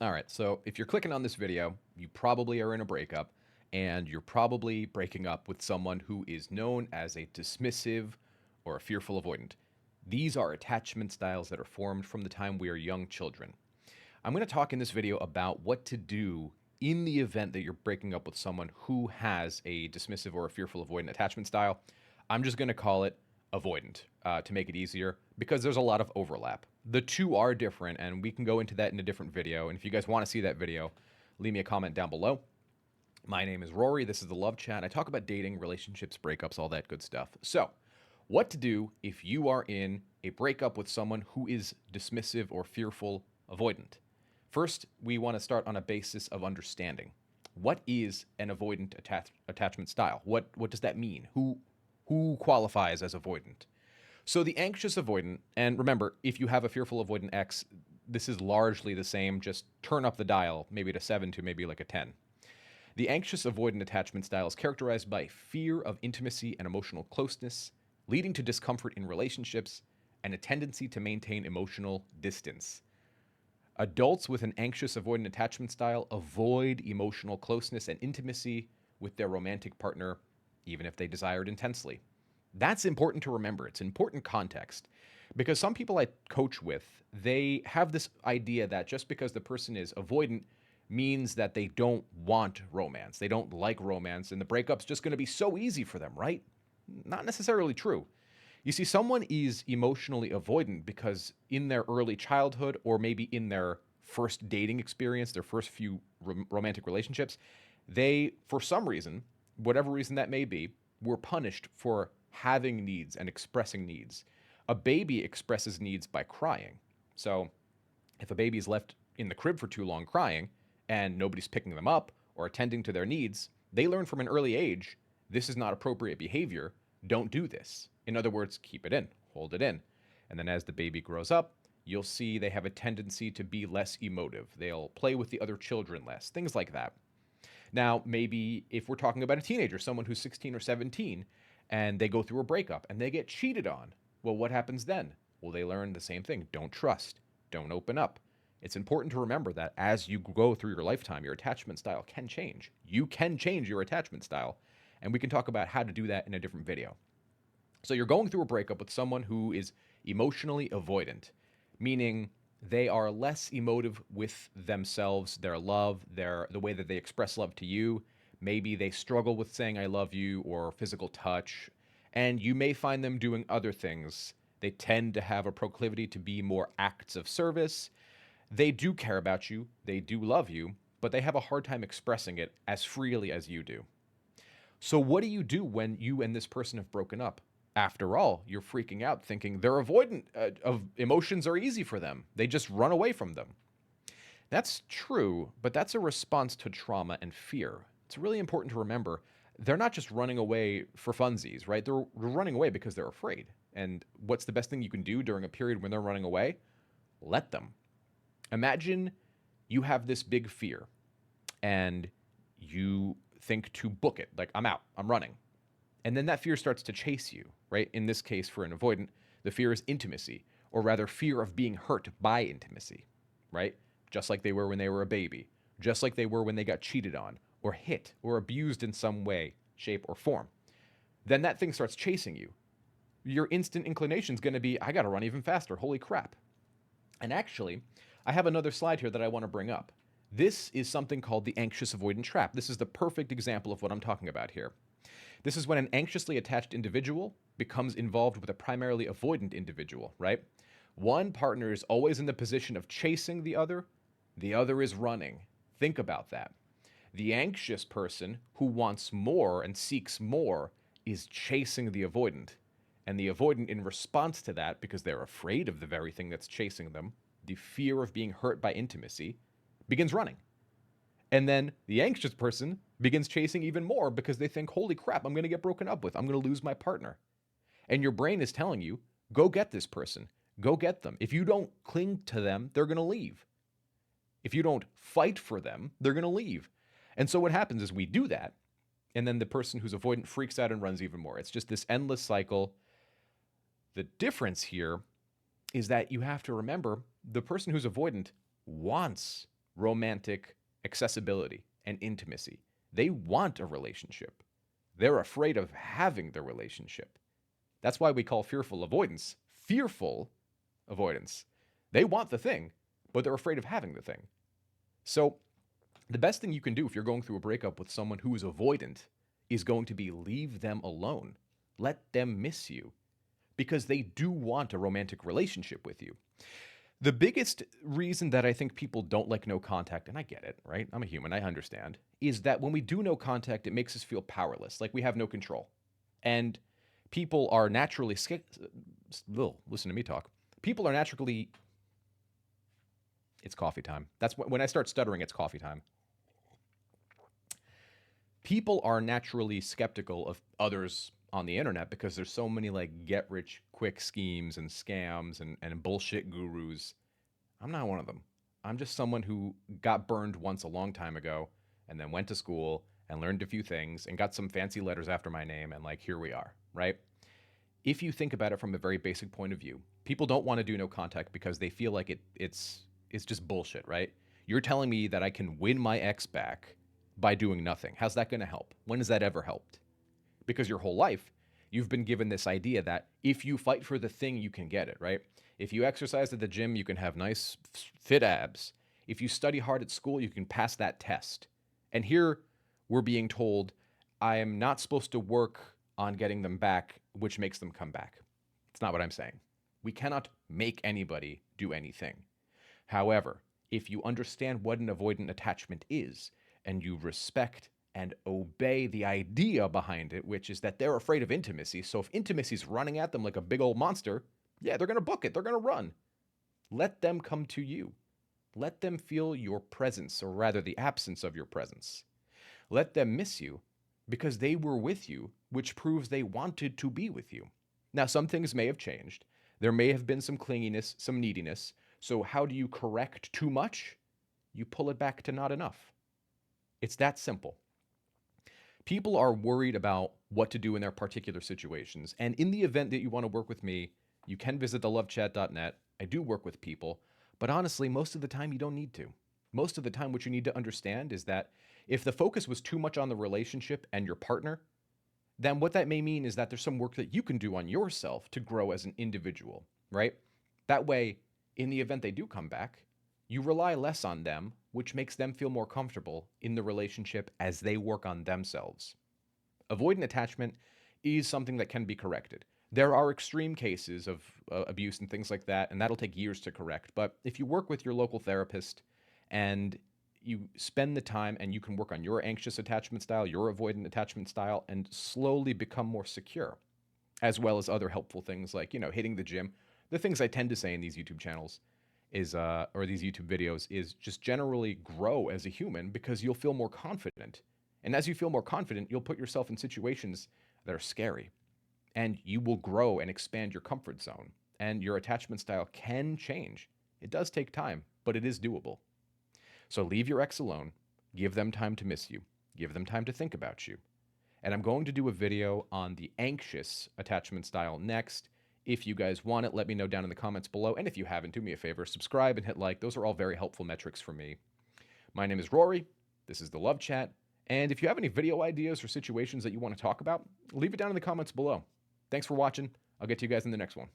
All right, so if you're clicking on this video, you probably are in a breakup and you're probably breaking up with someone who is known as a dismissive or a fearful avoidant. These are attachment styles that are formed from the time we are young children. I'm going to talk in this video about what to do in the event that you're breaking up with someone who has a dismissive or a fearful avoidant attachment style. I'm just going to call it avoidant to make it easier because there's a lot of overlap. The two are different, and we can go into that in a different video. And if you guys want to see that video, leave me a comment down below. My name is Rory. This is the Love Chat. I talk about dating, relationships, breakups, all that good stuff. So, what to do if you are in a breakup with someone who is dismissive or fearful avoidant? First, we want to start on a basis of understanding. What is an avoidant attachment style? What does that mean? Who qualifies as avoidant? So the anxious avoidant, and remember, if you have a fearful avoidant X, this is largely the same. Just turn up the dial, maybe to 7 to maybe like a 10. The anxious avoidant attachment style is characterized by fear of intimacy and emotional closeness, leading to discomfort in relationships and a tendency to maintain emotional distance. Adults with an anxious avoidant attachment style avoid emotional closeness and intimacy with their romantic partner, even if they desire it intensely. That's important to remember. It's important context because some people I coach with, they have this idea that just because the person is avoidant means that they don't want romance. They don't like romance, and the breakup's just going to be so easy for them, right? Not necessarily true. You see, someone is emotionally avoidant because in their early childhood or maybe in their first dating experience, their first few romantic relationships, they, for some reason, whatever reason that may be, were punished for having needs and expressing needs. A baby expresses needs by crying. So if a baby is left in the crib for too long crying and nobody's picking them up or attending to their needs, they learn from an early age this is not appropriate behavior. Don't do this. In other words, keep it in, hold it in. And then as the baby grows up, you'll see they have a tendency to be less emotive. They'll play with the other children less, things like that. Now, maybe if we're talking about a teenager, someone who's 16 or 17, and they go through a breakup and they get cheated on, well, what happens then? Well, they learn the same thing. Don't trust. Don't open up. It's important to remember that as you go through your lifetime, your attachment style can change. You can change your attachment style, and we can talk about how to do that in a different video. So you're going through a breakup with someone who is emotionally avoidant, meaning they are less emotive with themselves, their love, the way that they express love to you. Maybe they struggle with saying I love you or physical touch, and you may find them doing other things. They tend to have a proclivity to be more acts of service. They do care about you, they do love you, but they have a hard time expressing it as freely as you do. So, what do you do when you and this person have broken up? After all, you're freaking out thinking they're avoidant of emotions are easy for them. They just run away from them. That's true, but that's a response to trauma and fear. It's really important to remember they're not just running away for funsies, right? They're running away because they're afraid. And what's the best thing you can do during a period when they're running away? Let them. Imagine you have this big fear and you think to book it, like, I'm out, I'm running. And then that fear starts to chase you, right? In this case, for an avoidant, the fear is intimacy, or rather, fear of being hurt by intimacy, right? Just like they were when they were a baby, just like they were when they got cheated on, or hit, or abused in some way, shape, or form. Then that thing starts chasing you. Your instant inclination is going to be, I got to run even faster. Holy crap. And actually, I have another slide here that I want to bring up. This is something called the anxious-avoidant trap. This is the perfect example of what I'm talking about here. This is when an anxiously attached individual becomes involved with a primarily avoidant individual, right? One partner is always in the position of chasing the other is running. Think about that. The anxious person who wants more and seeks more is chasing the avoidant. And the avoidant, in response to that, because they're afraid of the very thing that's chasing them, the fear of being hurt by intimacy, begins running. And then the anxious person begins chasing even more because they think, holy crap, I'm going to get broken up with. I'm going to lose my partner. And your brain is telling you, go get this person. Go get them. If you don't cling to them, they're going to leave. If you don't fight for them, they're going to leave. And so what happens is we do that, and then the person who's avoidant freaks out and runs even more. It's just this endless cycle. The difference here is that you have to remember the person who's avoidant wants romantic accessibility and intimacy. They want a relationship. They're afraid of having the relationship. That's why we call fearful avoidance fearful avoidance. They want the thing, but they're afraid of having the thing. So, the best thing you can do if you're going through a breakup with someone who is avoidant is going to be leave them alone. Let them miss you because they do want a romantic relationship with you. The biggest reason that I think people don't like no contact, and I get it, right? I'm a human, I understand, is that when we do no contact, it makes us feel powerless, like we have no control. And people are naturally listen to me talk. People are naturally it's coffee time. That's when I start stuttering, it's coffee time. People are naturally skeptical of others on the internet because there's so many like get rich quick schemes and scams and bullshit gurus. I'm not one of them. I'm just someone who got burned once a long time ago and then went to school and learned a few things and got some fancy letters after my name and like here we are, right? If you think about it from a very basic point of view, people don't want to do no contact because they feel like it's just bullshit, right? You're telling me that I can win my ex back by doing nothing. How's that going to help? When has that ever helped? Because your whole life, you've been given this idea that if you fight for the thing, you can get it, right? If you exercise at the gym, you can have nice, fit abs. If you study hard at school, you can pass that test. And here we're being told, I am not supposed to work on getting them back, which makes them come back. It's not what I'm saying. We cannot make anybody do anything. However, if you understand what an avoidant attachment is, and you respect and obey the idea behind it, which is that they're afraid of intimacy. So if intimacy's running at them like a big old monster, yeah, they're going to book it. They're going to run. Let them come to you. Let them feel your presence, or rather the absence of your presence. Let them miss you because they were with you, which proves they wanted to be with you. Now, some things may have changed. There may have been some clinginess, some neediness. So how do you correct too much? You pull it back to not enough. It's that simple. People are worried about what to do in their particular situations. And in the event that you want to work with me, you can visit thelovechat.net. I do work with people, but honestly, most of the time you don't need to. Most of the time, what you need to understand is that if the focus was too much on the relationship and your partner, then what that may mean is that there's some work that you can do on yourself to grow as an individual, right? That way, in the event they do come back, you rely less on them, which makes them feel more comfortable in the relationship as they work on themselves. Avoidant attachment is something that can be corrected. There are extreme cases of abuse and things like that, and that'll take years to correct. But if you work with your local therapist and you spend the time and you can work on your anxious attachment style, your avoidant attachment style, and slowly become more secure, as well as other helpful things like, hitting the gym. The things I tend to say in these YouTube channels is, or these YouTube videos, is just generally grow as a human because you'll feel more confident. And as you feel more confident, you'll put yourself in situations that are scary. And you will grow and expand your comfort zone. And your attachment style can change. It does take time, but it is doable. So leave your ex alone. Give them time to miss you. Give them time to think about you. And I'm going to do a video on the anxious attachment style next. If you guys want it, let me know down in the comments below. And if you haven't, do me a favor, subscribe and hit like. Those are all very helpful metrics for me. My name is Rory. This is The Love Chat. And if you have any video ideas or situations that you want to talk about, leave it down in the comments below. Thanks for watching. I'll get to you guys in the next one.